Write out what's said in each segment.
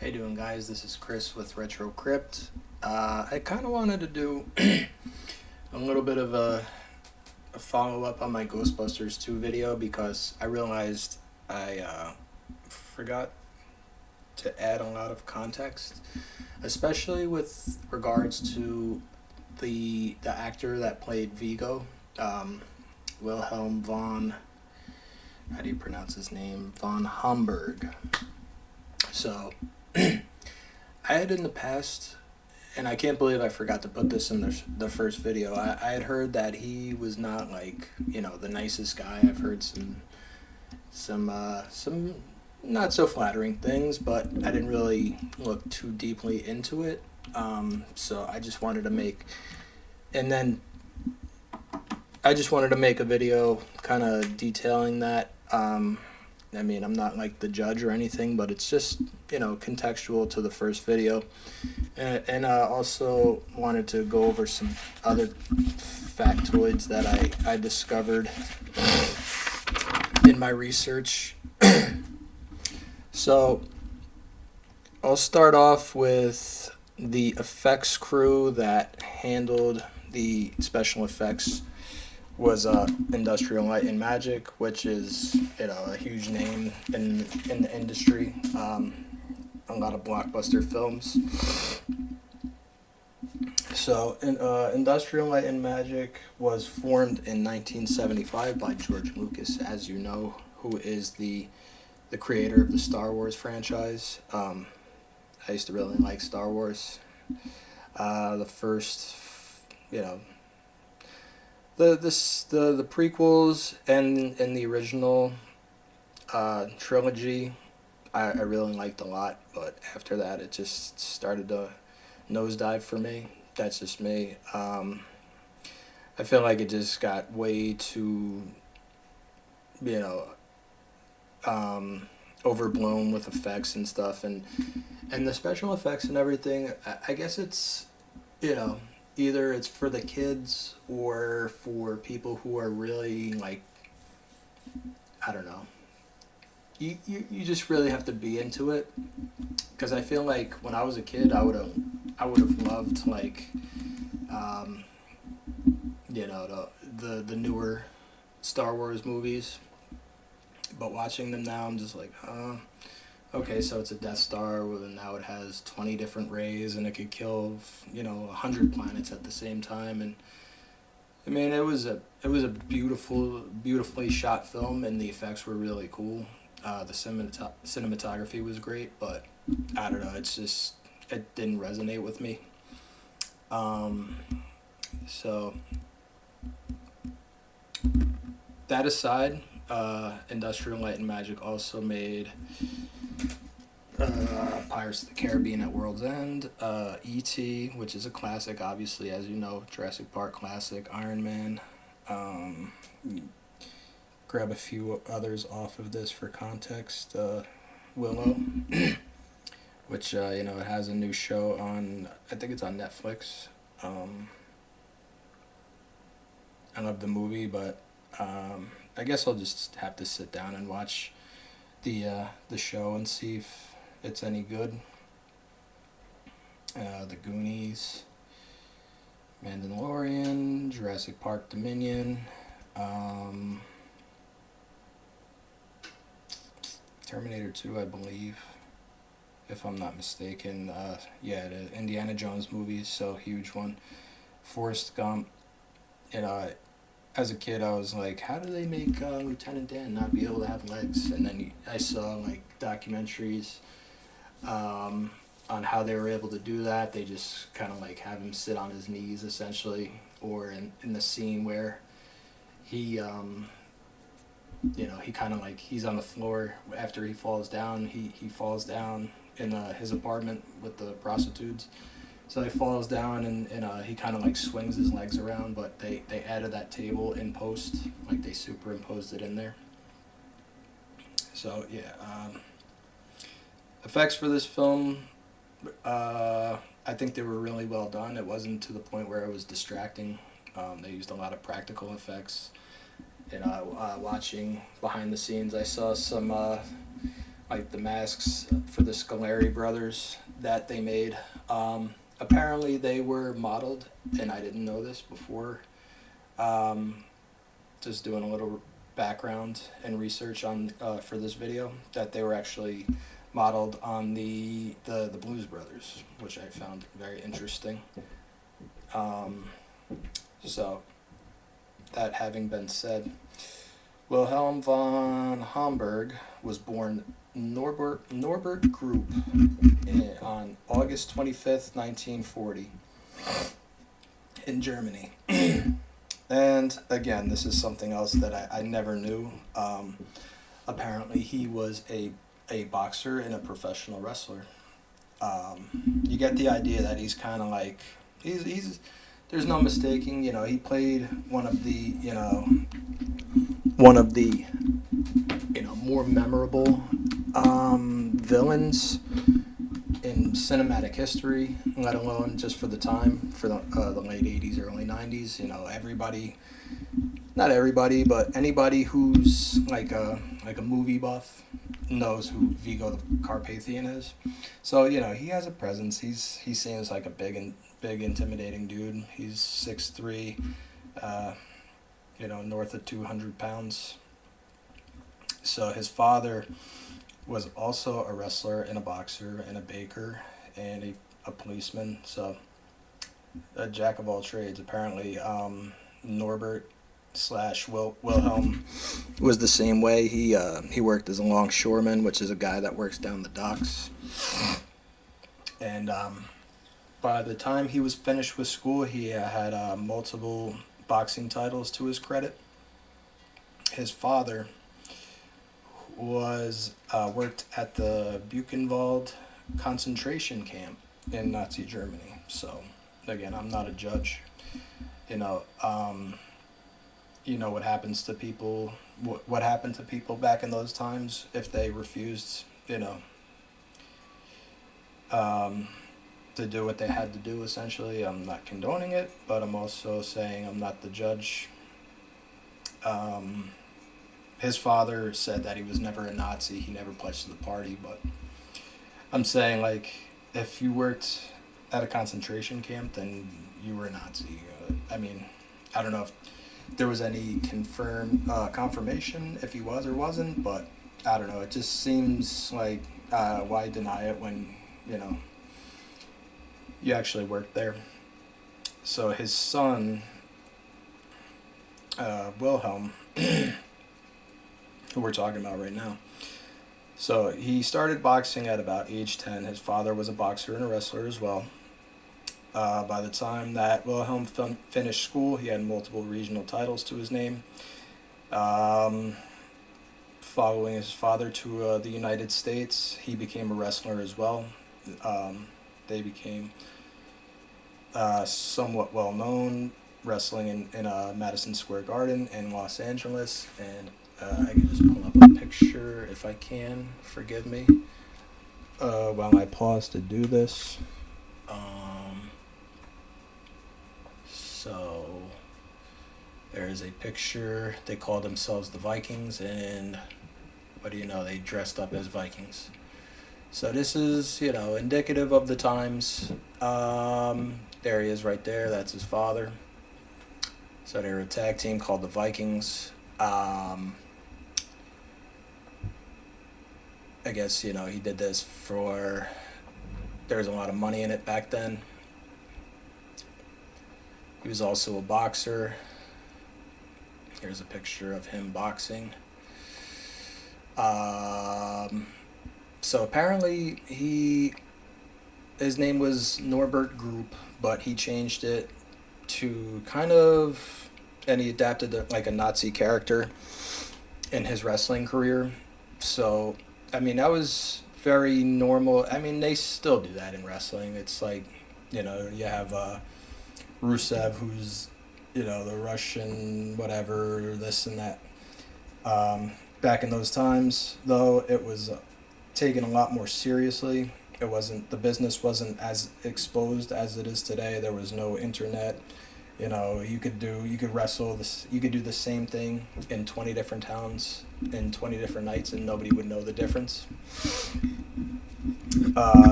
How you doing, guys? This is Chris with Retro Crypt. I kind of wanted to do a little bit of a follow up on my Ghostbusters 2 video because I realized I forgot to add a lot of context, especially with regards to the actor that played Vigo, um, Wilhelm von, how do you pronounce his name? Von Homberg. So I had in the past, and I can't believe I forgot to put this in the first video. I had heard that he was not like the nicest guy. I've heard some not so flattering things, but I didn't really look too deeply into it. So I just wanted to make, and then I just wanted to make a video kind of detailing that. I mean, I'm not like the judge or anything, but it's just contextual to the first video. And also wanted to go over some other factoids that I discovered in my research. So I'll start off with the effects crew that handled the special effects was Industrial Light and Magic, which is a huge name in the industry. A lot of blockbuster films. So, Industrial Light and Magic was formed in 1975 by George Lucas, as you know, who is the creator of the Star Wars franchise. I used to really like Star Wars. The first, you know, the prequels and the original trilogy, I really liked a lot, but after that it just started to nosedive for me. That's just me. I feel like it just got way too, you know, overblown with effects and stuff, and the special effects and everything. I guess it's, you know, either it's for the kids or for people who are really like, I don't know. You just really have to be into it, because I feel like when I was a kid I would have loved like um, the newer Star Wars movies, but watching them now I'm just like, okay, so it's a Death Star, well, and now it has 20 different rays and it could kill 100 planets at the same time. And I mean, it was a beautifully shot film, and the effects were really cool. The cinematography was great, but I don't know. It didn't resonate with me. Um, so that aside, Industrial Light and Magic also made Pirates of the Caribbean at World's End, E.T., which is a classic, obviously, as you know, Jurassic Park classic, Iron Man. Um, Grab a few others off of this for context. Willow, which it has a new show on. I think it's on Netflix. Um, I love the movie, but I guess I'll just have to sit down and watch the show and see if it's any good. The Goonies, Mandalorian, Jurassic Park Dominion, um, Terminator 2, I believe, if I'm not mistaken. Yeah, the Indiana Jones movies, so huge one. Forrest Gump. You know, as a kid, I was like, how do they make Lieutenant Dan not be able to have legs? And then I saw like documentaries on how they were able to do that. They just kind of like have him sit on his knees essentially, or in the scene where he he kind of like he's on the floor after he falls down. He falls down in his apartment with the prostitutes. So he falls down, and he kind of like swings his legs around, but they added that table in post, like they superimposed it in there. So yeah, effects for this film, I think they were really well done. It wasn't to the point where it was distracting. They used a lot of practical effects. Watching behind the scenes, I saw some like the masks for the Scolari brothers that they made. Apparently they were modeled, and I didn't know this before. Um, just doing a little background and research on for this video, that they were actually modeled on the Blues Brothers, which I found very interesting. Um, so that having been said, Wilhelm von Homberg was born Norbert Group on August 25th, 1940 in Germany. And again, this is something else that I never knew. Apparently he was a boxer and a professional wrestler. You get the idea that he's kind of like, he's there's no mistaking, he played one of the more memorable villains in cinematic history, let alone just for the time, for the late 80s, early 90s. Everybody, not everybody, but anybody who's like a movie buff knows who Vigo the Carpathian is. So, he has a presence. He seems like a big intimidating dude. He's 6'3", north of 200 pounds. So his father was also a wrestler and a boxer and a baker and a policeman. So a jack of all trades. Apparently, Norbert / Wilhelm was the same way. He worked as a longshoreman, which is a guy that works down the docks. And by the time he was finished with school, he had multiple boxing titles to his credit. His father was worked at the Buchenwald concentration camp in Nazi Germany. So again, I'm not a judge. What happens to people, what happened to people back in those times if they refused, to do what they had to do, essentially. I'm not condoning it, but I'm also saying I'm not the judge. His father said that he was never a Nazi. He never pledged to the party, but I'm saying, like, if you worked at a concentration camp, then you were a Nazi. I don't know if there was any confirmation if he was or wasn't, but I don't know. It just seems like, why deny it when, you actually worked there. So his son, Wilhelm, who we're talking about right now. So he started boxing at about age 10. His father was a boxer and a wrestler as well. By the time that Wilhelm finished school, he had multiple regional titles to his name. Following his father to the United States, he became a wrestler as well. They became somewhat well known, wrestling in Madison Square Garden in Los Angeles. And I can just pull up a picture if I can. Forgive me while I pause to do this. So there is a picture. They call themselves the Vikings, and what do you know? They dressed up as Vikings. So this is, indicative of the times. There he is right there. That's his father. So they were a tag team called the Vikings. I guess, he did this for, there was a lot of money in it back then. He was also a boxer. Here's a picture of him boxing. So apparently his name was Norbert Group, but he changed it to and he adapted it like a Nazi character in his wrestling career. So, that was very normal. They still do that in wrestling. It's like, you have Rusev, who's, the Russian, whatever, this and that. Back in those times, though, it was taken a lot more seriously. The business wasn't as exposed as it is today. There was no internet. You could wrestle this, you could do the same thing in 20 different towns in 20 different nights, and nobody would know the difference.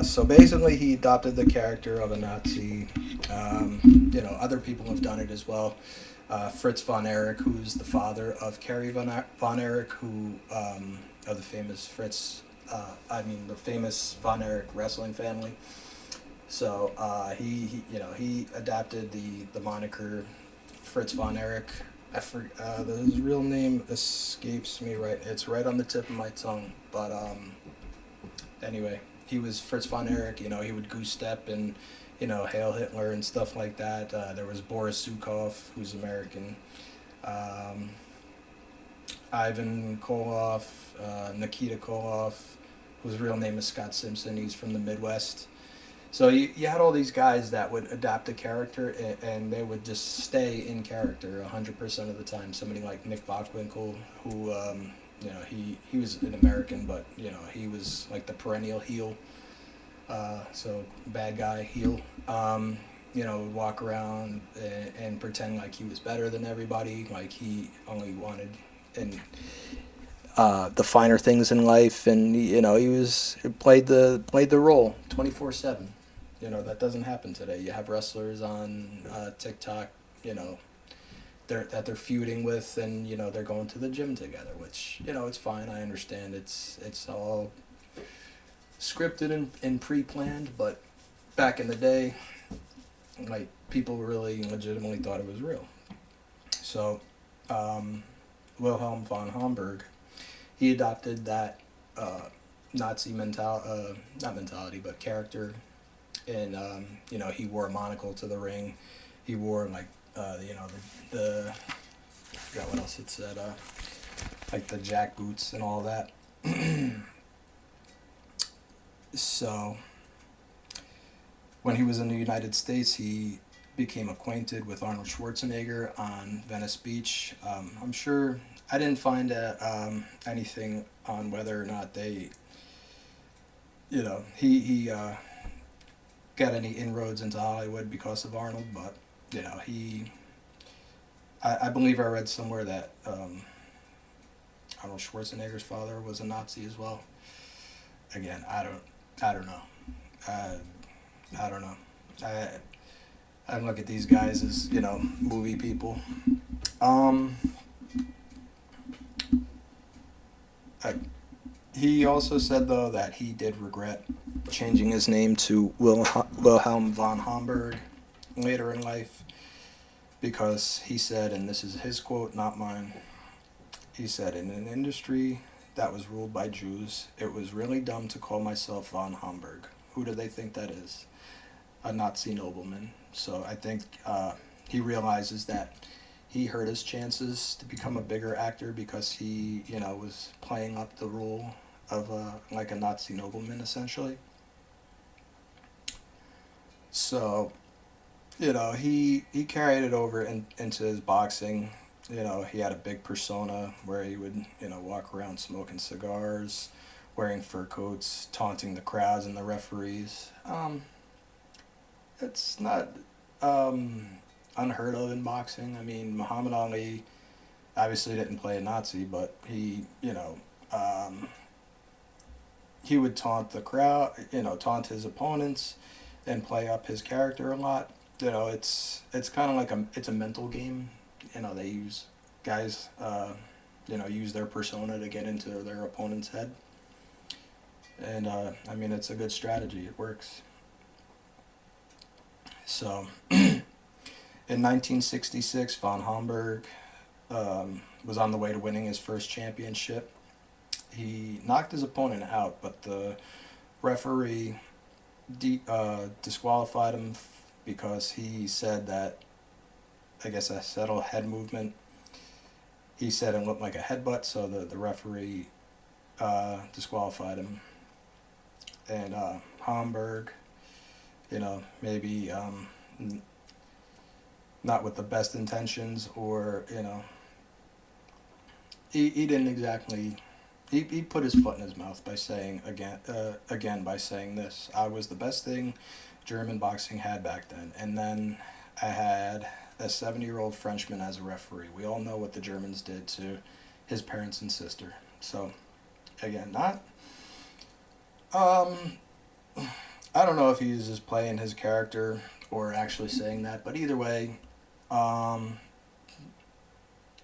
So basically, he adopted the character of a Nazi. Other people have done it as well. Fritz von Erich, who's the father of Carrie von Erich, who of the famous the famous von Erich wrestling family. So he adapted the moniker Fritz von Erich. His real name escapes me right. It's right on the tip of my tongue. But anyway, he was Fritz von Erich. He would goose step and Hail Hitler and stuff like that. There was Boris Zukov, who's American. Ivan Koloff, Nikita Koloff, whose real name is Scott Simpson. He's from the Midwest. So you had all these guys that would adapt a character, and they would just stay in character 100% of the time. Somebody like Nick Bockwinkel, who he was an American, but he was like the perennial heel. So bad guy heel. Would walk around and pretend like he was better than everybody, like he only wanted and the finer things in life, and he played the role 24/7. That doesn't happen today. You have wrestlers on TikTok, they're feuding with, and they're going to the gym together, which it's fine. I understand it's all scripted and pre-planned, but back in the day, like, people really legitimately thought it was real. So Wilhelm von Homberg, he adopted that Nazi not mentality, but character, and he wore a monocle to the ring. He wore like the I forgot what else it said, like the jack boots and all that. So when he was in the United States, he became acquainted with Arnold Schwarzenegger on Venice Beach. I'm sure I didn't find anything on whether or not they, he got any inroads into Hollywood because of Arnold, but I believe I read somewhere that Arnold Schwarzenegger's father was a Nazi as well. Again, I don't know. I don't know. I look at these guys as movie people. He also said, though, that he did regret changing his name to Wilhelm von Homberg later in life, because he said, and this is his quote, not mine, he said, "In an industry that was ruled by Jews, it was really dumb to call myself von Homberg. Who do they think that is? A Nazi nobleman." So I think he realizes that he hurt his chances to become a bigger actor because he, was playing up the role of like a Nazi nobleman, essentially. So, he carried it over into his boxing. He had a big persona where he would, walk around smoking cigars, wearing fur coats, taunting the crowds and the referees. It's not unheard of in boxing. I mean, Muhammad Ali obviously didn't play a Nazi, but he, he would taunt the crowd, taunt his opponents, and play up his character a lot. It's kind of like it's a mental game. They use guys, use their persona to get into their opponent's head. And, it's a good strategy. It works. So, in 1966, von Homberg was on the way to winning his first championship. He knocked his opponent out, but the referee disqualified him because he said that, I guess, a subtle head movement, he said it looked like a headbutt, so the referee disqualified him. And Homberg, maybe not with the best intentions, or, he didn't exactly, he put his foot in his mouth by saying, by saying this: "I was the best thing German boxing had back then, and then I had a 70-year-old Frenchman as a referee. We all know what the Germans did to his parents and sister. So, again, not... I don't know if he's just playing his character or actually saying that, but either way,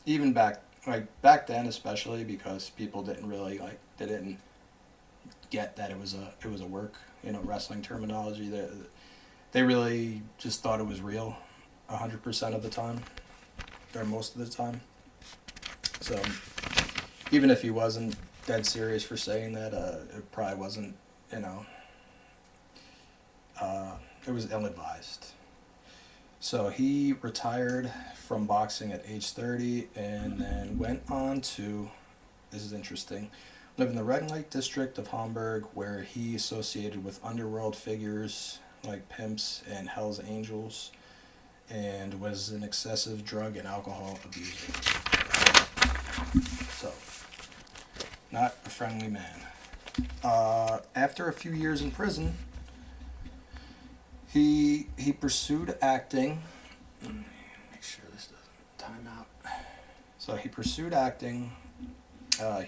even back then, especially because people didn't really they didn't get that it was a work, wrestling terminology. They really just thought it was real, 100% of the time, or most of the time. So even if he wasn't dead serious for saying that, it probably wasn't, it was ill-advised. So he retired from boxing at age 30 and then went on to, this is interesting, live in the red light district of Hamburg, where he associated with underworld figures like pimps and Hell's Angels, and was an excessive drug and alcohol abuser. So, not a friendly man. After a few years in prison, he pursued acting. Let me make sure this doesn't time out. So he pursued acting.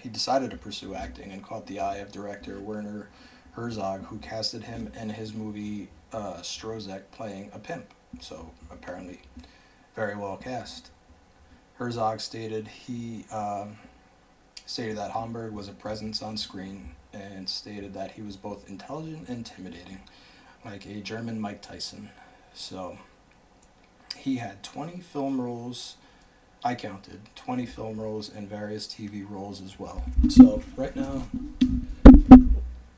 He decided to pursue acting and caught the eye of director Werner Herzog, who casted him in his movie Strozek playing a pimp. So apparently very well cast. Herzog stated that Homberg was a presence on screen, and stated that he was both intelligent and intimidating, like a German Mike Tyson. So he had 20 film roles. I counted 20 film roles and various TV roles as well. So right now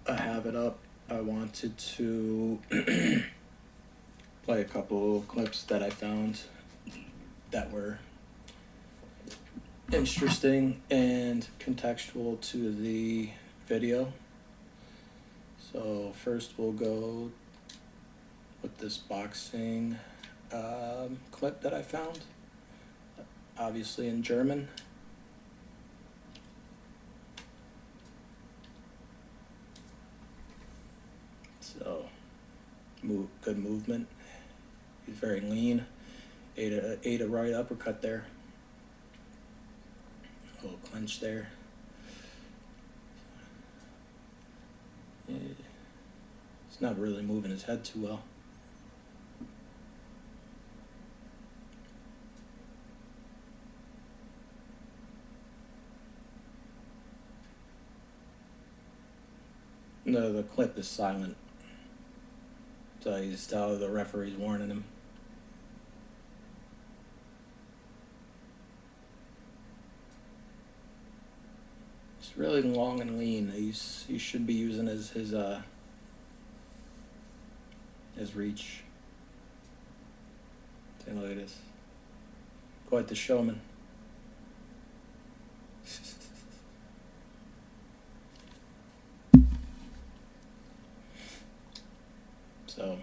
I have it up. I wanted to play a couple clips that I found that were interesting and contextual to the video. So first we'll go with this boxing clip that I found, obviously in German. So, good movement. He's very lean. Ate a right uppercut there. A little clench there. He's not really moving his head too well. No, the clip is silent. So you just tell the referee's warning him. It's really long and lean. He should be using his reach. Take a look at this. Quite the showman. So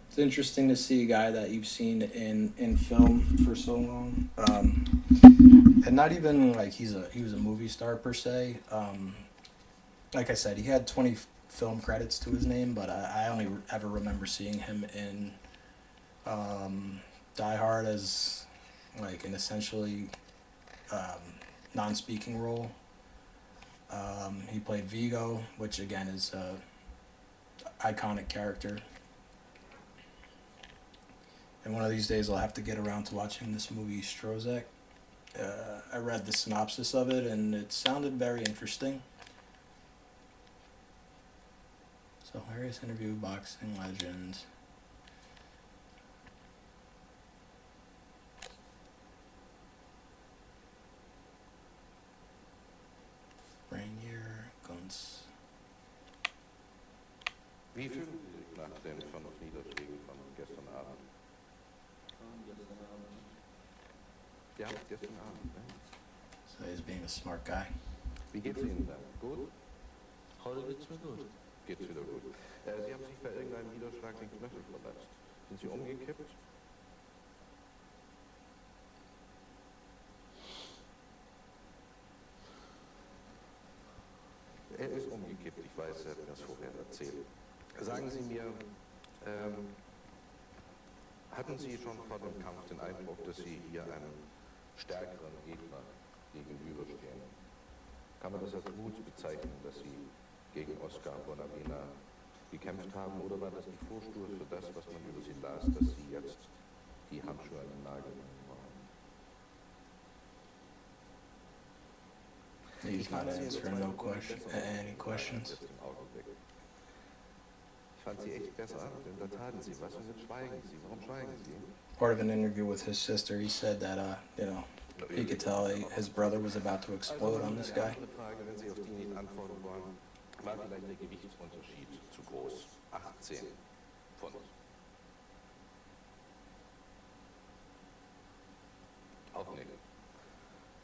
it's interesting to see a guy that you've seen in film for so long, and not even like he was a movie star per se. Like I said, he had 20 film credits to his name, but I only ever remember seeing him in Die Hard as like an essentially non-speaking role. He played Vigo, which again is a iconic character. And one of these days I'll have to get around to watching this movie Strozek. I read the synopsis of it and it sounded very interesting. So, hilarious interview, boxing legend. Rainier Guns. Wie fühlen Sie sich nach den 5 Niederschlägen von gestern Abend? Ja, gestern Abend. Ne? So he's being a smart guy. Wie geht's Ihnen dann? Gut? Heute geht's mir gut. Geht's wieder gut. Sie haben sich bei irgendeinem Niederschlag den Knöchel verletzt. Sind Sie umgekippt? Er ist umgekippt, ich weiß, er hat mir das vorher erzählt. Sagen Sie mir, Hatten Sie schon vor dem Kampf den Eindruck, dass Sie hier einem stärkeren Gegner gegenüberstehen? Kann man das als Mut bezeichnen, dass Sie gegen Oscar Bonavena gekämpft haben, oder war das die Vorstufe für das, was man über Sie las, dass Sie jetzt die Handschuhe an den Nagel hängen wollen? He's not answering no question, any questions. Ich fand Sie echt besser, denn da taten Sie was und jetzt schweigen Sie. Warum schweigen Sie? Part of an interview with his sister, he said that, you know, he could tell his brother was about to explode on this guy. Frage, wenn Sie auf die nicht antworten wollen, war vielleicht der Gewichtsunterschied zu groß? 18 Pfund. Auch nicht.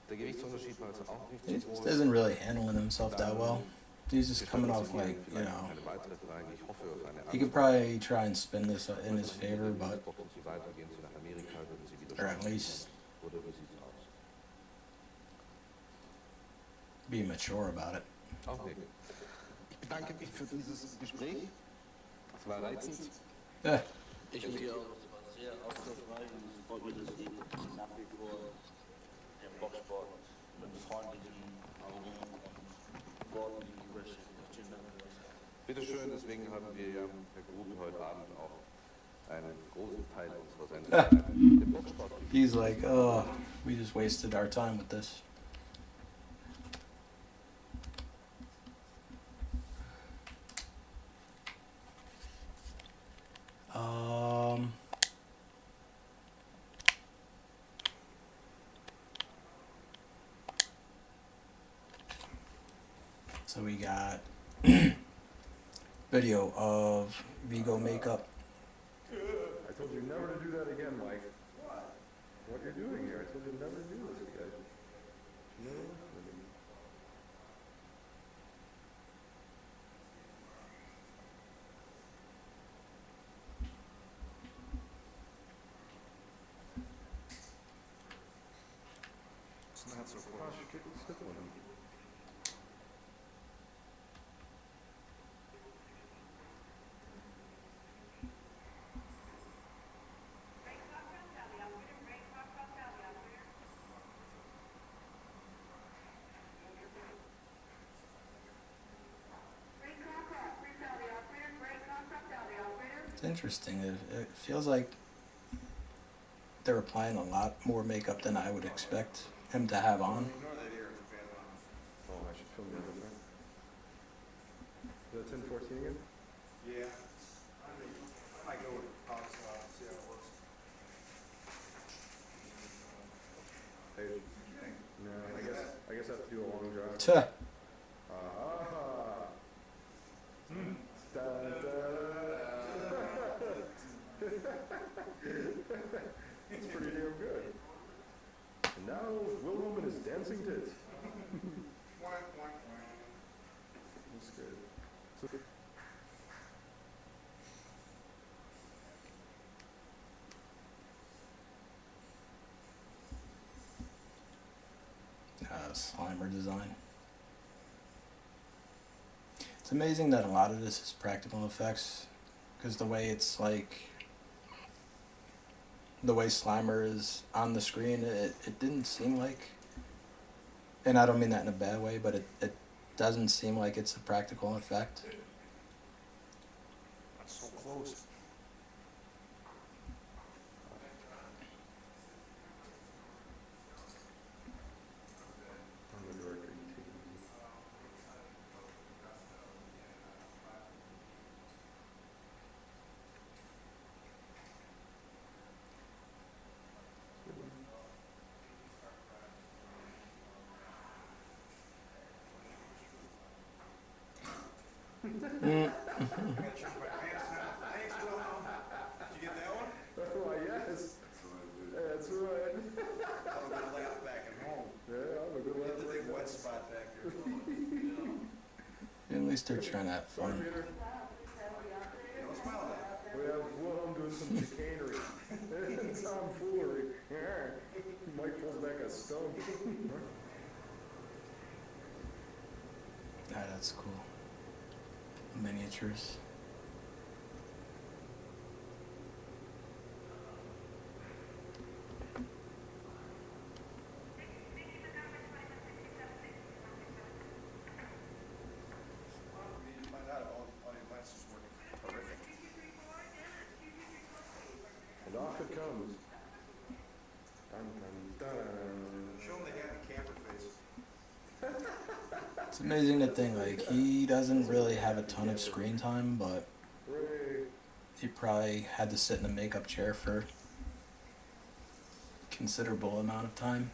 Der Gewichtsunterschied war also auch nicht He so just groß. isn't really handling himself that well. He's just coming off like, you know, Eine weitere Frage. Ich hoffe auf eine he could probably try and spin this in his favor, but, Wochen Sie weitergehen zu nach Amerika, würden Sie wieder or at least oder wie sieht's aus? be mature about it. Auch nicht. Ich bedanke mich für dieses Gespräch. Es war reizend. Yeah. Ich mich auch, es war sehr aufschlussreich und es freut mich, dass Sie nach wie vor den Boxsport mit freundlichen Augen und Worten gegenüberstehen. Vielen Dank. Bitte schön, deswegen haben wir ja, Herr Grube, heute Abend auch einen großen Teil unserer Sendung den Boxsport. He's like, oh, we just wasted our time with this. So we got video of Vigo makeup. I told you never to do that again, Mike. What? What you're doing here? I told you never to do this again. No. It's not so close. You kick the stick on him. It's interesting. It feels like they're applying a lot more makeup than I would expect him to have on. Oh, I should film the other thing. Is that 1014 again? Yeah. I might go with Alex, see how it works. Hey, no, I guess I have to do a long drive. Tuh. Ah. Da, da. It's pretty damn good. And now Wilhelm is dancing tits. That's good. So, Slimer design. It's amazing that a lot of this is practical effects, because the way it's like, the way Slimer is on the screen, it didn't seem like, and I don't mean that in a bad way, but it doesn't seem like it's a practical effect. That's so close. I'm the director. Mm. I gotta check my pants now. Thanks, Wilhelm. Did you get that one? Why, yes. That's right. I'm gonna laugh back at home. Yeah, I'm a good Get the laugher. big wet spot back there. At least they're trying to have Sorry, fun. Peter. Don't smile at We have Wilhelm doing some chicanery. Tomfoolery. Mike pulls back a stone. Ah, that's cool. Miniatures. comes. Dun, dun, dun. Show them the happy camper face. It's amazing to think, like, he doesn't really have a ton of screen time, but Hooray. he probably had to sit in a makeup chair for a considerable amount of time.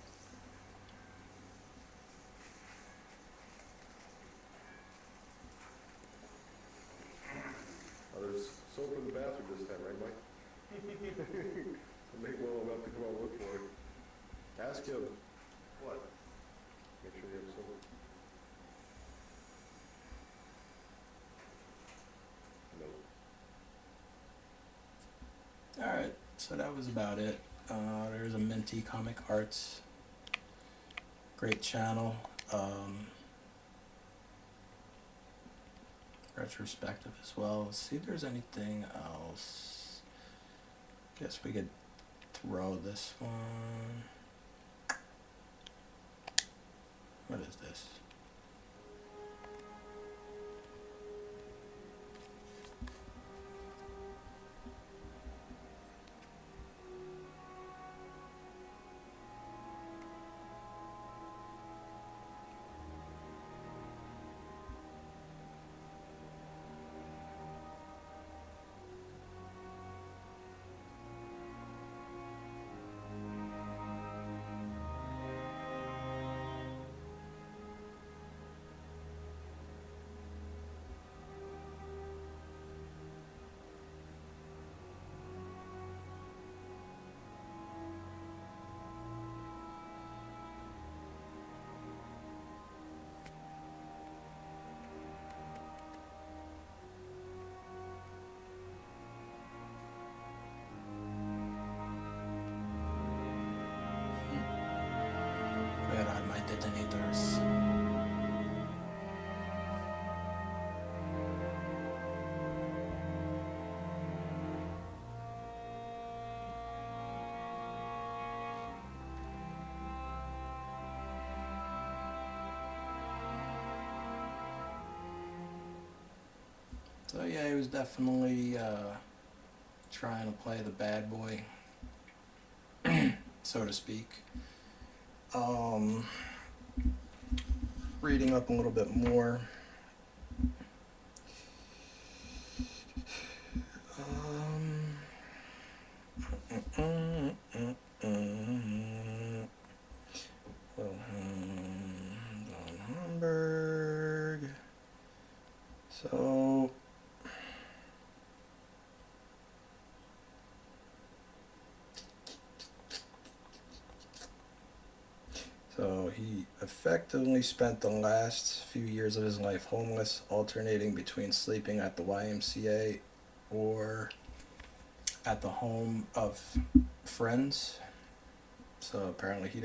Oh, there's soap in the bathroom this time, right, Mike? Make well enough to come out and look for it. Ask him. What? Make sure you have soap. No. Alright, so that was about it. There's a Minty Comic Arts. Great channel. Retrospective as well. Let's see if there's anything else. Guess we could throw this one. What is this? Where are my detonators? So yeah, he was definitely trying to play the bad boy, so to speak. Reading up a little bit more. Wilhelm von Homberg. So he effectively spent the last few years of his life homeless, alternating between sleeping at the YMCA or at the home of friends. So apparently he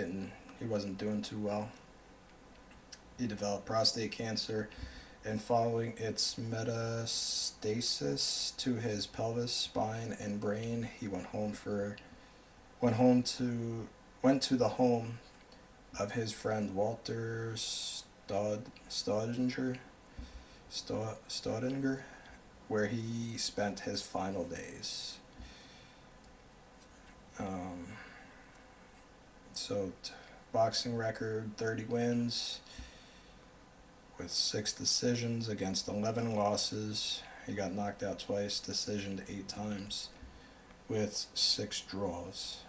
wasn't doing too well. He developed prostate cancer, and following its metastasis to his pelvis, spine, and brain, he went to the home of his friend Walter Staudinger, where he spent his final days. Boxing record, 30 wins with 6 decisions against 11 losses. He got knocked out twice, decisioned 8 times with 6 draws.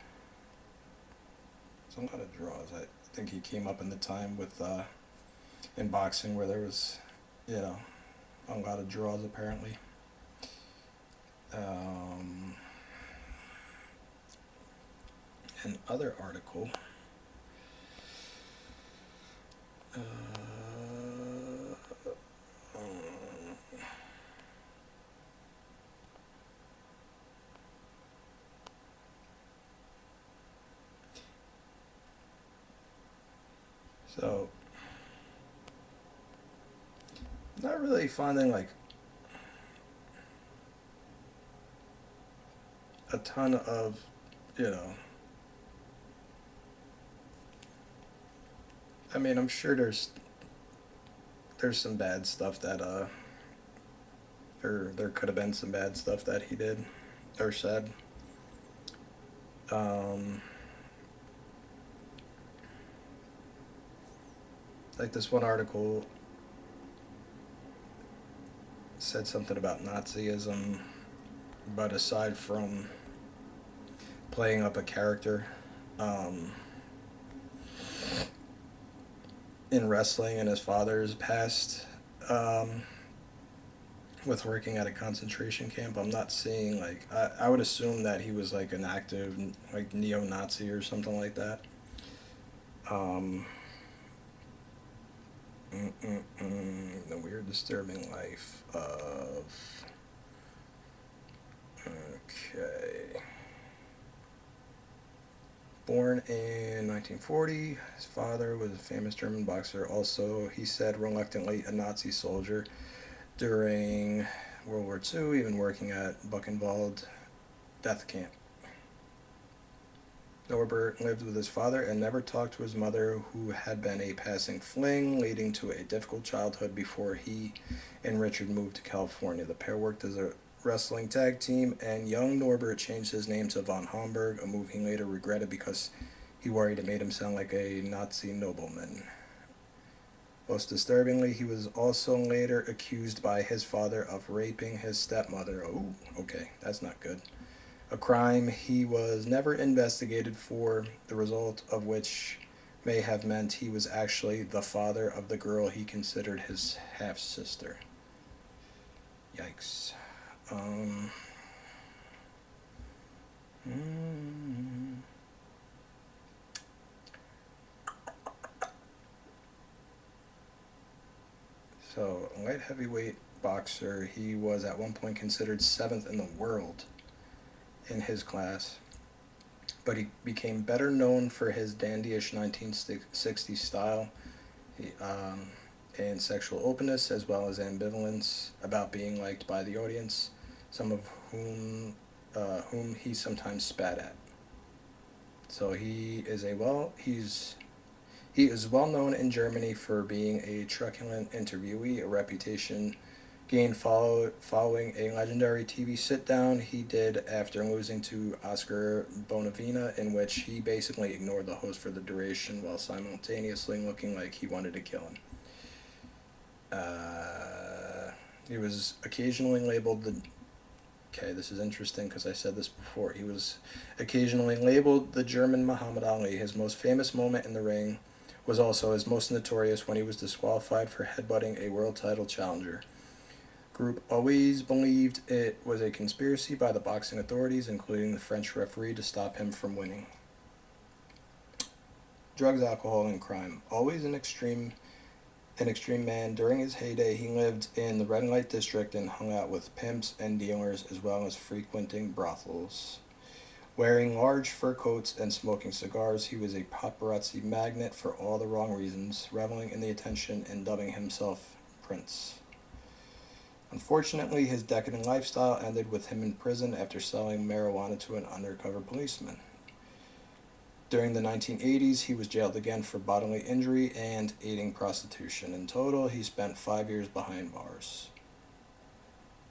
It's a lot of draws. I think he came up in the time with in boxing where there was, a lot of draws apparently. An other article. So, not really finding like a ton of, I mean, I'm sure there's some bad stuff that or there could have been some bad stuff that he did or said. Like this one article said something about Nazism, but aside from playing up a character in wrestling and his father's past, with working at a concentration camp, I'm not seeing like I would assume that he was like an active like neo-Nazi or something like that. Um, the weird, disturbing life of. Okay. Born in 1940, his father was a famous German boxer. Also, he said reluctantly a Nazi soldier during World War II, even working at Buchenwald death camp. Norbert lived with his father and never talked to his mother, who had been a passing fling, leading to a difficult childhood before he and Richard moved to California. The pair worked as a wrestling tag team, and young Norbert changed his name to von Homberg, a move he later regretted because he worried it made him sound like a Nazi nobleman. Most disturbingly, he was also later accused by his father of raping his stepmother. Oh, okay, that's not good. A crime he was never investigated for, the result of which may have meant he was actually the father of the girl he considered his half-sister. Yikes. So, light heavyweight boxer, he was at one point considered 7th in the world in his class, but he became better known for his dandyish 1960s style and sexual openness, as well as ambivalence about being liked by the audience, some of whom he sometimes spat at. So he is well known in Germany for being a truculent interviewee, a reputation gained following a legendary TV sit-down he did after losing to Oscar Bonavena, in which he basically ignored the host for the duration while simultaneously looking like he wanted to kill him. He was occasionally labeled the... Okay, this is interesting because I said this before. He was occasionally labeled the German Muhammad Ali. His most famous moment in the ring was also his most notorious, when he was disqualified for headbutting a world title challenger. Group always believed it was a conspiracy by the boxing authorities, including the French referee, to stop him from winning. Drugs, alcohol, and crime. Always an extreme man. During his heyday, he lived in the red light district and hung out with pimps and dealers, as well as frequenting brothels. Wearing large fur coats and smoking cigars, he was a paparazzi magnet for all the wrong reasons, reveling in the attention and dubbing himself Prince. Unfortunately, his decadent lifestyle ended with him in prison after selling marijuana to an undercover policeman. During the 1980s, he was jailed again for bodily injury and aiding prostitution. In total, he spent 5 years behind bars.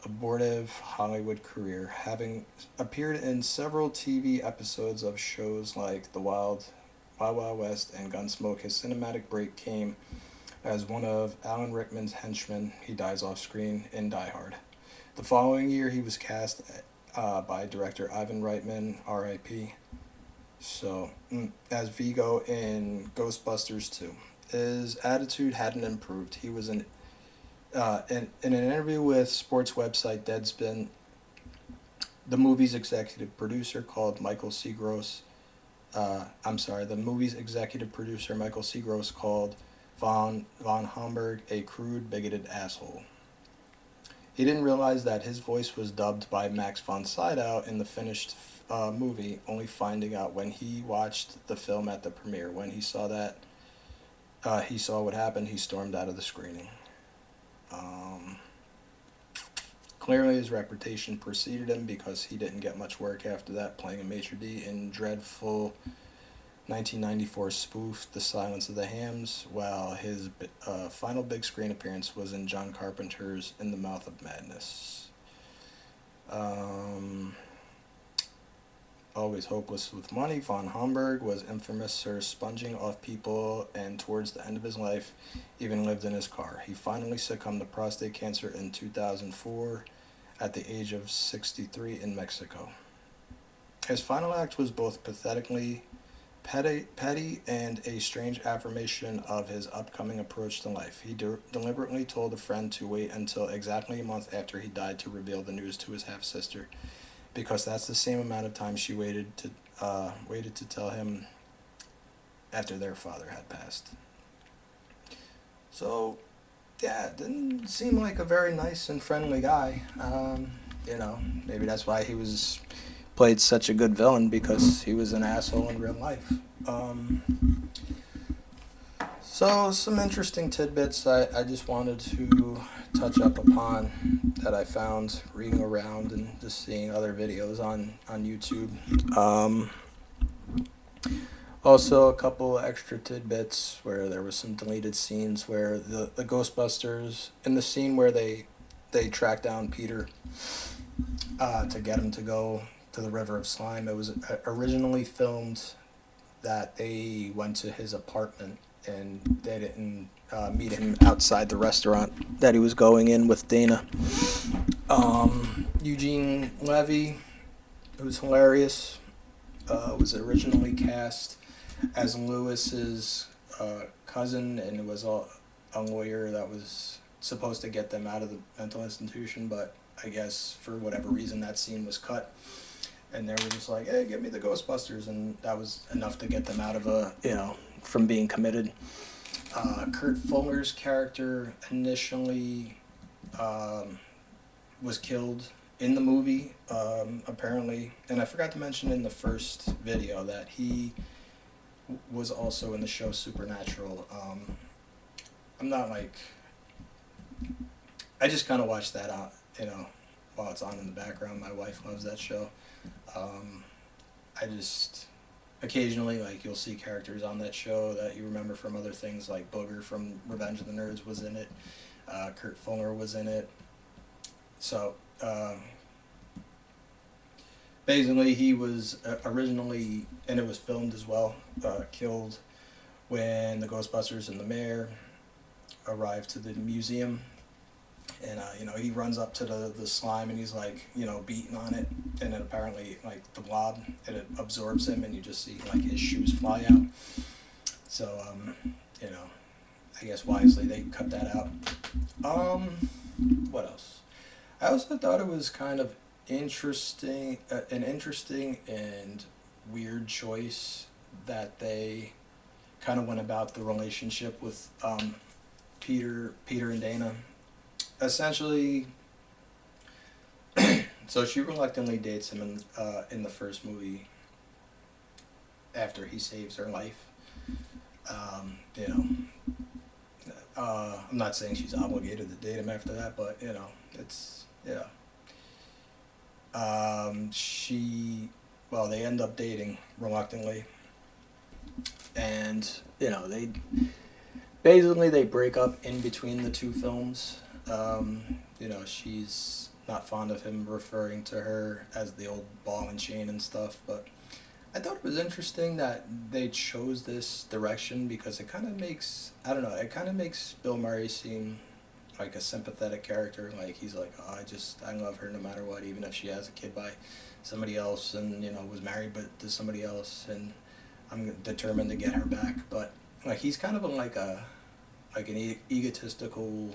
Abortive Hollywood career. Having appeared in several TV episodes of shows like The Wild Wild West and Gunsmoke, his cinematic break came as one of Alan Rickman's henchmen. He dies off screen in Die Hard. The following year, he was cast by director Ivan Reitman, R.I.P., as Vigo in Ghostbusters 2. His attitude hadn't improved. He was in an interview with sports website Deadspin, the movie's executive producer called Michael Seagross. The movie's executive producer Michael Seagross called von Homberg a crude, bigoted asshole. He didn't realize that his voice was dubbed by Max von Sydow in the finished movie, only finding out when he watched the film at the premiere. When he saw what happened, he stormed out of the screening. Clearly his reputation preceded him, because he didn't get much work after that, playing a maitre d' in dreadful 1994 spoof The Silence of the Hams, while his final big screen appearance was in John Carpenter's In the Mouth of Madness. always hopeless with money, von Homberg was infamous for sponging off people, and towards the end of his life, even lived in his car. He finally succumbed to prostate cancer in 2004 at the age of 63 in Mexico. His final act was both pathetically petty and a strange affirmation of his upcoming approach to life. He deliberately told a friend to wait until exactly a month after he died to reveal the news to his half-sister, because that's the same amount of time she waited to tell him after their father had passed. So, yeah, didn't seem like a very nice and friendly guy. Maybe that's why he was played such a good villain, because he was an asshole in real life. So some interesting tidbits I just wanted to touch up upon that I found reading around and just seeing other videos on YouTube. Also, a couple extra tidbits where there was some deleted scenes where the Ghostbusters, in the scene where they track down Peter to get him to go to the River of Slime, it was originally filmed that they went to his apartment and they didn't meet him outside the restaurant that he was going in with Dana. Eugene Levy, who's hilarious, was originally cast as Lewis's cousin, and it was a lawyer that was supposed to get them out of the mental institution, but I guess for whatever reason that scene was cut. And they were just like, hey, give me the Ghostbusters. And that was enough to get them out of from being committed. Kurt Fuller's character initially was killed in the movie, apparently. And I forgot to mention in the first video that he was also in the show Supernatural. I'm not I just kind of watch that out, while it's on in the background. My wife loves that show. I just occasionally, you'll see characters on that show that you remember from other things, like Booger from Revenge of the Nerds was in it. Kurt Fuller was in it. So, basically he was originally, and it was filmed as well, killed when the Ghostbusters and the mayor arrived to the museum. And, he runs up to the slime and he's beating on it. And then apparently, the blob, it absorbs him and you just see, his shoes fly out. So, I guess wisely they cut that out. What else? I also thought it was kind of interesting, an interesting and weird choice that they kind of went about the relationship with Peter and Dana. Essentially, so she reluctantly dates him in the first movie after he saves her life. I'm not saying she's obligated to date him after that, but it's they end up dating reluctantly, and they break up in between the two films. She's not fond of him referring to her as the old ball and chain and stuff, but I thought it was interesting that they chose this direction, because it kind of makes, Bill Murray seem like a sympathetic character. He's like, oh, I love her no matter what, even if she has a kid by somebody else and, was married but to somebody else, and I'm determined to get her back. But, he's kind of an egotistical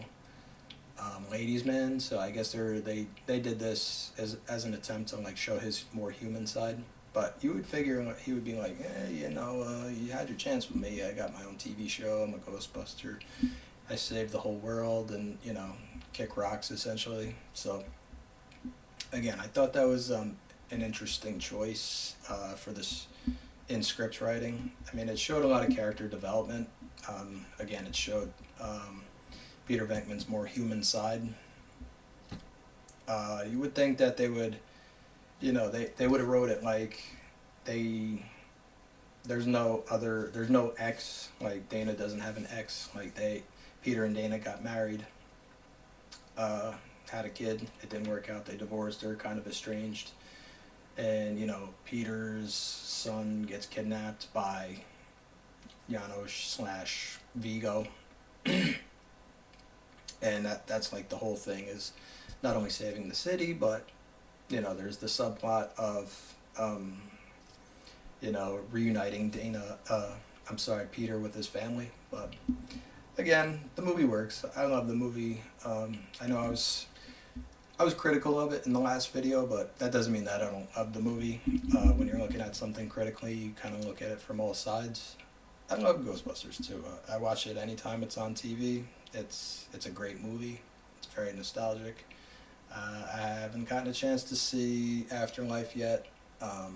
ladies' man, so I guess they did this as an attempt to show his more human side. But you would figure he would be like, you had your chance with me. I got my own TV show. I'm a Ghostbuster. I saved the whole world and kick rocks essentially. So again, I thought that was an interesting choice for this in script writing. I mean, it showed a lot of character development. Again, it showed Peter Venkman's more human side. You would think that they would, they would have wrote it there's no ex, Dana doesn't have an ex, Peter and Dana got married, had a kid, it didn't work out, they divorced, they're kind of estranged, and Peter's son gets kidnapped by Janosch slash Vigo, and that's like the whole thing is not only saving the city, but there's the subplot of reuniting Peter with his family. But again, the movie works. I love the movie. I know I was critical of it in the last video, but that doesn't mean that I don't love the movie. When you're looking at something critically, you kind of look at it from all sides. I love Ghostbusters too. I watch it anytime it's on TV. It's a great movie. It's very nostalgic. I haven't gotten a chance to see Afterlife yet. I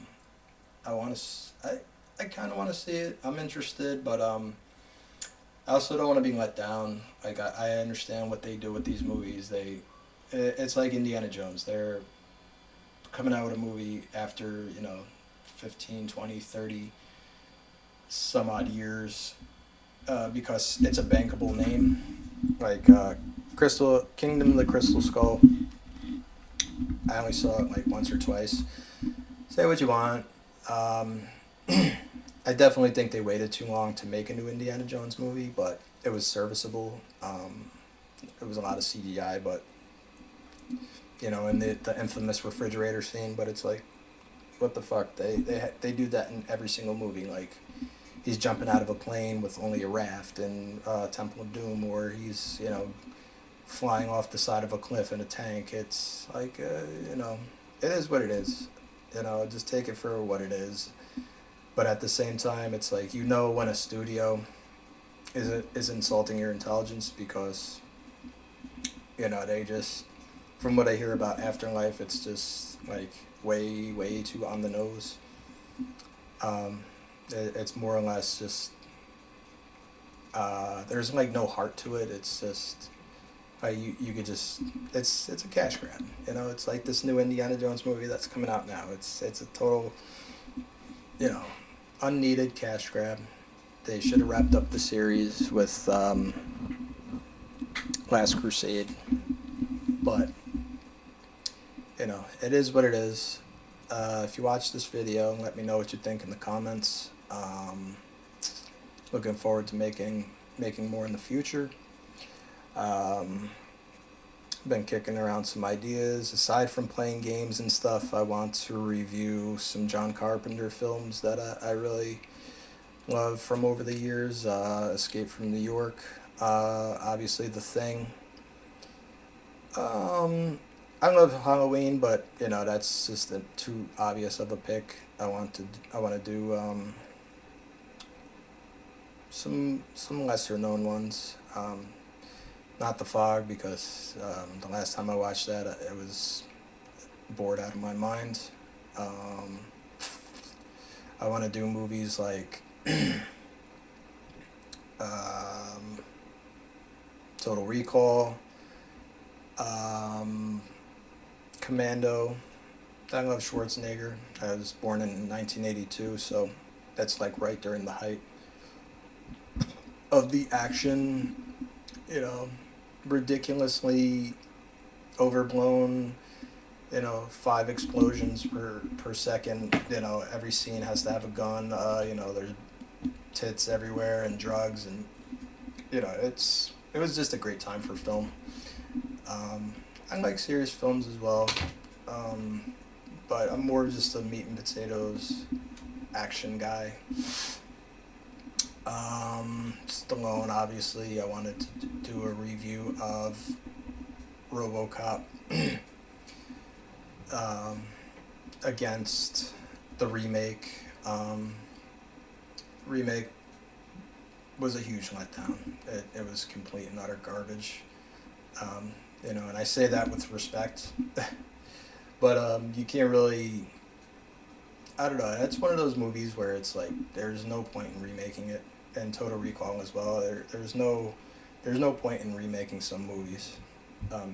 kind of want to see it. I'm interested, but I also don't want to be let down. Like I understand what they do with these movies. It's like Indiana Jones. They're coming out with a movie after 15, 20, 30 some odd years because it's a bankable name. Like Kingdom of the Crystal Skull. I only saw it like once or twice. Say what you want. I definitely think they waited too long to make a new Indiana Jones movie, but it was serviceable. It was a lot of CGI, but and the infamous refrigerator scene. But it's like, what the fuck? They do that in every single movie. Like, he's jumping out of a plane with only a raft in Temple of Doom, or he's flying off the side of a cliff in a tank. It's like it is what it is. Just take it for what it is. But at the same time, it's like when a studio is insulting your intelligence because they just, from what I hear about Afterlife, it's just like way too on the nose. It's more or less just there's like no heart to it. It's just you could just it's a cash grab. It's like this new Indiana Jones movie that's coming out now. It's a total unneeded cash grab. They should have wrapped up the series with Last Crusade, but it is what it is. If you watch this video, let me know what you think in the comments. Looking forward to making more in the future. Been kicking around some ideas. Aside from playing games and stuff, I want to review some John Carpenter films that I really love from over the years. Escape from New York, obviously The Thing. I love Halloween, but that's just too obvious of a pick. I want to do some lesser known ones. Not The Fog, because the last time I watched that, it was bored out of my mind. I want to do movies like Total Recall, Commando. I love Schwarzenegger. I was born in 1982, so that's like right during the height of the action, ridiculously overblown, 5 explosions per second. Every scene has to have a gun. There's tits everywhere and drugs, and it was just a great time for film. I like serious films as well, but I'm more just a meat and potatoes action guy. Stallone, obviously. I wanted to do a review of RoboCop against the remake. Remake was a huge letdown. It was complete and utter garbage. And I say that with respect, but you can't really. I don't know. It's one of those movies where it's like there's no point in remaking it, and Total Recall as well. There's no point in remaking some movies.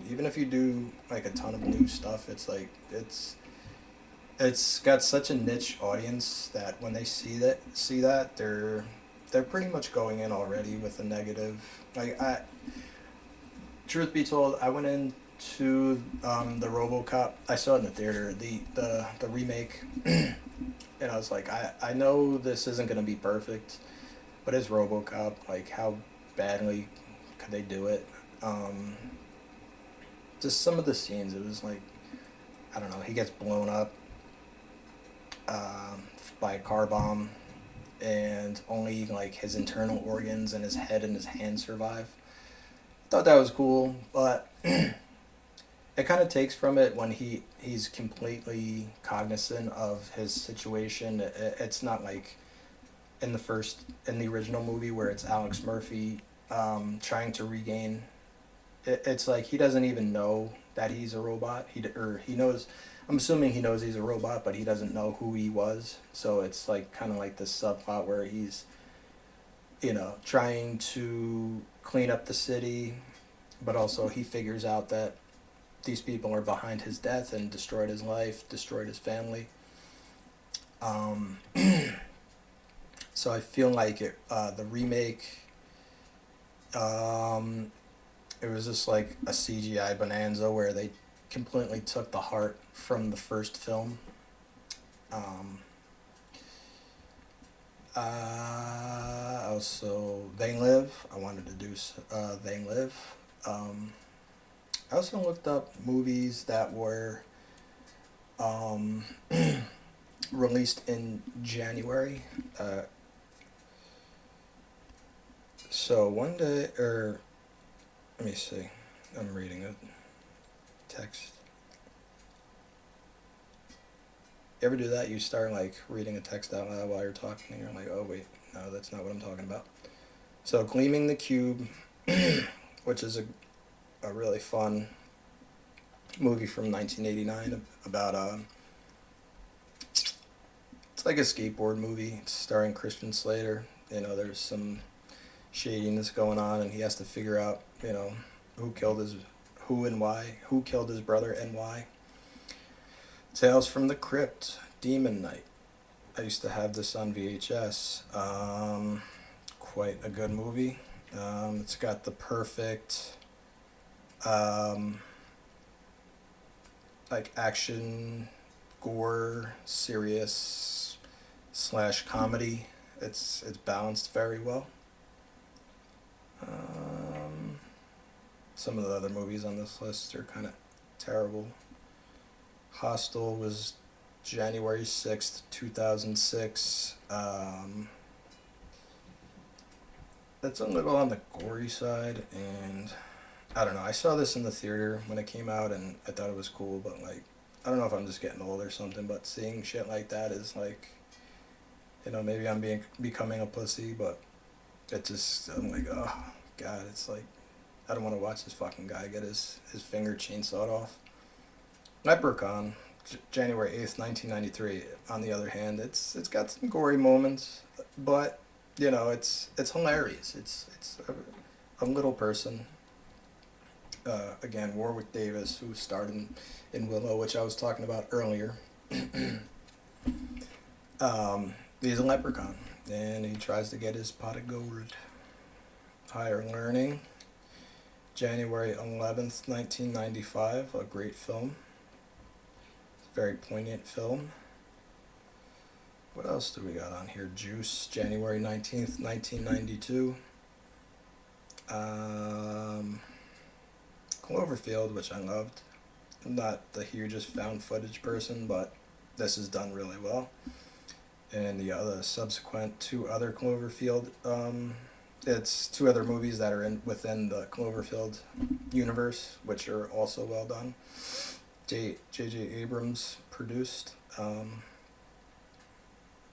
Even if you do like a ton of new stuff, it's like it's got such a niche audience that when they see that they're pretty much going in already with a negative. Like truth be told, I went in to the RoboCop. I saw it in the theater, the remake, and I was like, I know this isn't gonna be perfect, but it's RoboCop. Like, how badly could they do it? Um, just some of the scenes, it was like, I don't know. He gets blown up by a car bomb, and only like his internal organs and his head and his hand survive. Thought that was cool, but it kind of takes from it when he's completely cognizant of his situation. It's not like in the original movie where it's Alex Murphy trying to regain. It's like he doesn't even know that he's a robot. He knows. I'm assuming he knows he's a robot, but he doesn't know who he was. So it's like kind of like this subplot where he's, trying to clean up the city, but also he figures out that these people are behind his death and destroyed his life, destroyed his family. Um, so I feel like the remake, it was just like a CGI bonanza where they completely took the heart from the first film. Also, They Live. I wanted to do They Live. I also looked up movies that were um, released in January. So one day, or let me see. I'm reading a text. You ever do that? You start like reading a text out loud while you're talking, and you're like, "Oh wait, no, that's not what I'm talking about." So, Gleaming the Cube, which is a really fun movie from 1989 about it's like a skateboard movie. It's starring Christian Slater. There's some shadiness going on, and he has to figure out, who and why, who killed his brother and why. Tales from the Crypt, Demon Knight. I used to have this on VHS. Quite a good movie. It's got the perfect like action, gore, serious / comedy. It's balanced very well. Some of the other movies on this list are kind of terrible. Hostel was January 6th, 2006. It's a little on the gory side, and I don't know. I saw this in the theater when it came out, and I thought it was cool, but like, I don't know if I'm just getting old or something, but seeing shit like that is like, maybe I'm becoming a pussy, but I'm like, oh, God, it's like, I don't want to watch this fucking guy get his finger chainsawed off. Leprechaun, January 8th, 1993, on the other hand, it's got some gory moments, but, it's hilarious. It's a little person. Again, Warwick Davis, who starred in Willow, which I was talking about earlier. He's a leprechaun, and he tries to get his pot of gold. Higher Learning, January 11th, 1995, a great film. Very poignant film. What else do we got on here? Juice, January 19th, 1992. Cloverfield, which I loved. I'm not the hugest found footage person, but this is done really well. And the other subsequent two other Cloverfield, it's two other movies that are within the Cloverfield universe, which are also well done. J.J. Abrams produced.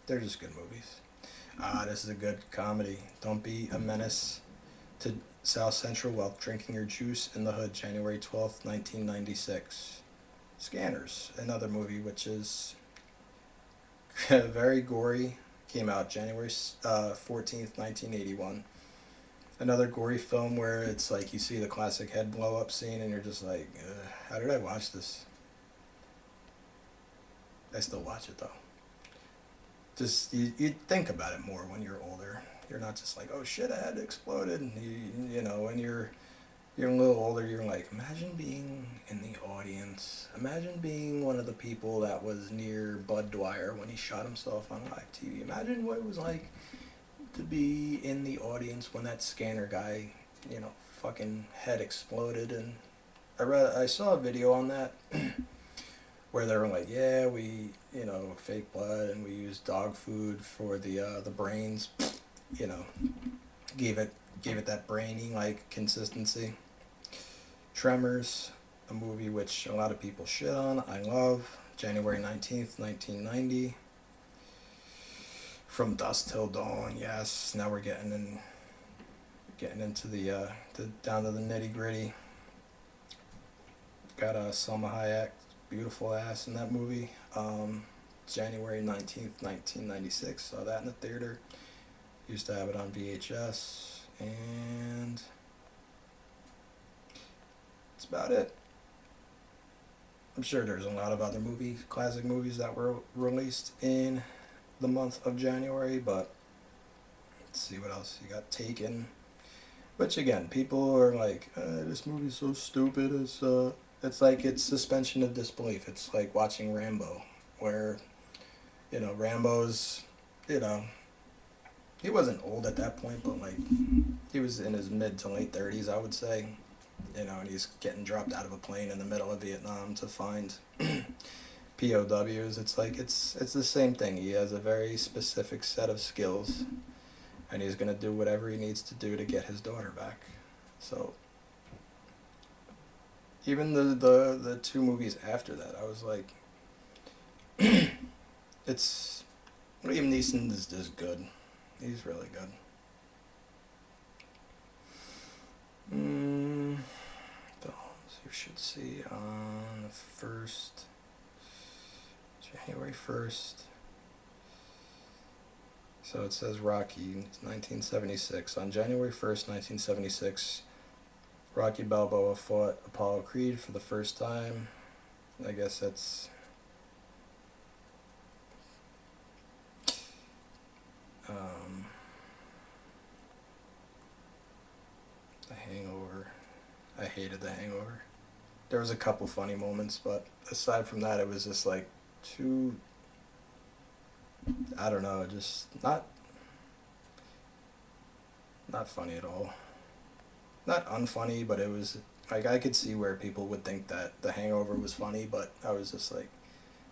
They're just good movies. This is a good comedy. Don't be a menace to South Central while drinking your juice in the hood, January 12th, 1996. Scanners, another movie which is very gory, came out January 14th, 1981. Another gory film where it's like you see the classic head blow up scene and you're just like, how did I watch this? I still watch it though. Just, you think about it more when you're older. You're not just like, oh shit, a head exploded. And when you're you're a little older, you're like, imagine being in the audience. Imagine being one of the people that was near Bud Dwyer when he shot himself on live TV. Imagine what it was like to be in the audience when that scanner guy, fucking head exploded. And I saw a video on that where they were like, yeah, we, fake blood and we used dog food for the brains, gave it that brainy like consistency. Tremors, a movie which a lot of people shit on. I love. January 19th, 1990. From Dusk Till Dawn, yes. Now we're getting into the down to the nitty gritty. Got Salma Hayek, beautiful ass in that movie. January 19th, 1996. Saw that in the theater. Used to have it on VHS. And that's about it. I'm sure there's a lot of other classic movies that were released in the month of January, but let's see what else you got. Taken, which again, people are like, this movie's so stupid. It's like it's suspension of disbelief. It's like watching Rambo, where, Rambo's, he wasn't old at that point, but like he was in his mid to late 30s, I would say. And he's getting dropped out of a plane in the middle of Vietnam to find POWs. It's like it's the same thing. He has a very specific set of skills, and he's gonna do whatever he needs to do to get his daughter back. So even the two movies after that, I was like, it's Liam Neeson is just good. He's really good. You should see on the 1st, January 1st. So it says Rocky, 1976. On January 1st, 1976, Rocky Balboa fought Apollo Creed for the first time. I guess that's The Hangover. I hated The Hangover. There was a couple funny moments, but aside from that, it was just like too, I don't know, just not funny at all. Not unfunny, but it was like I could see where people would think that The Hangover was funny, but I was just like,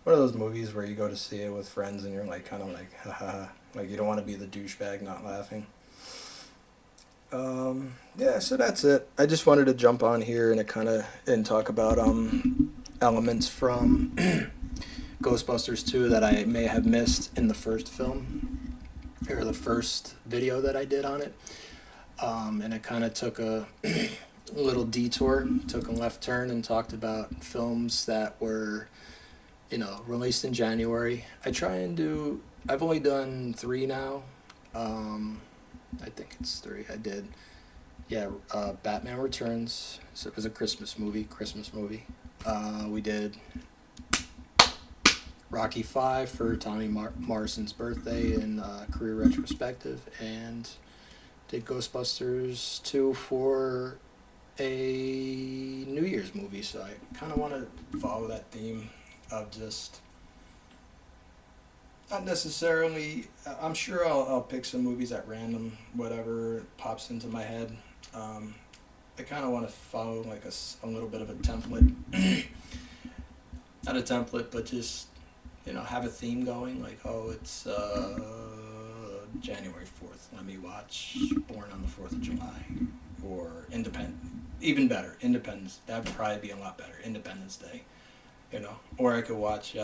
one of those movies where you go to see it with friends and you're like kind of like, haha, like you don't want to be the douchebag not laughing. Yeah, so that's it. I just wanted to jump on here and talk about elements from Ghostbusters 2 that I may have missed in the first film, or the first video that I did on it. And it kind of took a little detour, took a left turn, and talked about films that were, released in January. I've only done 3 now. I think it's 3. I did, Batman Returns. So it was a Christmas movie. We did Rocky 5 for Tommy Morrison's birthday and career retrospective, and did Ghostbusters 2 for a New Year's movie. So I kind of want to follow that theme of just not necessarily. I'm sure I'll pick some movies at random, whatever pops into my head. I kind of want to follow like a little bit of a template. Not a template, but just, have a theme going. Like, it's January 4th. Let me watch Born on the 4th of July. Or even better, Independence. That would probably be a lot better. Independence Day. Or I could watch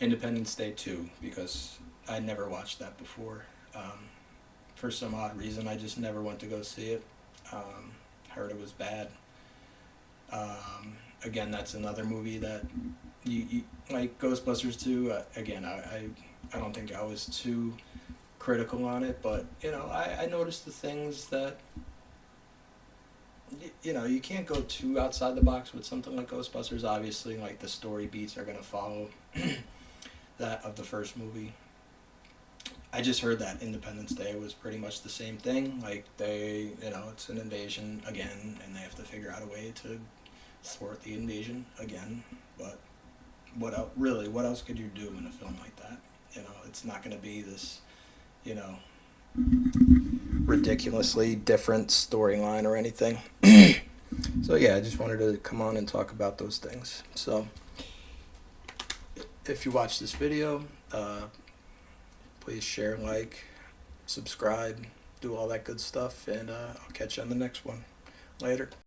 Independence Day 2, because I never watched that before. For some odd reason, I just never went to go see it. Heard it was bad. Again, that's another movie that you like. Ghostbusters 2, again, I don't think I was too critical on it, but I noticed the things that you can't go too outside the box with something like Ghostbusters. Obviously, like, the story beats are going to follow that of the first movie. I just heard that Independence Day was pretty much the same thing. Like they, it's an invasion again, and they have to figure out a way to thwart the invasion again. But what else? Really, what else could you do in a film like that? It's not going to be this, ridiculously different storyline or anything. So yeah, I just wanted to come on and talk about those things. So if you watch this video, please share, like, subscribe, do all that good stuff, and I'll catch you on the next one. Later.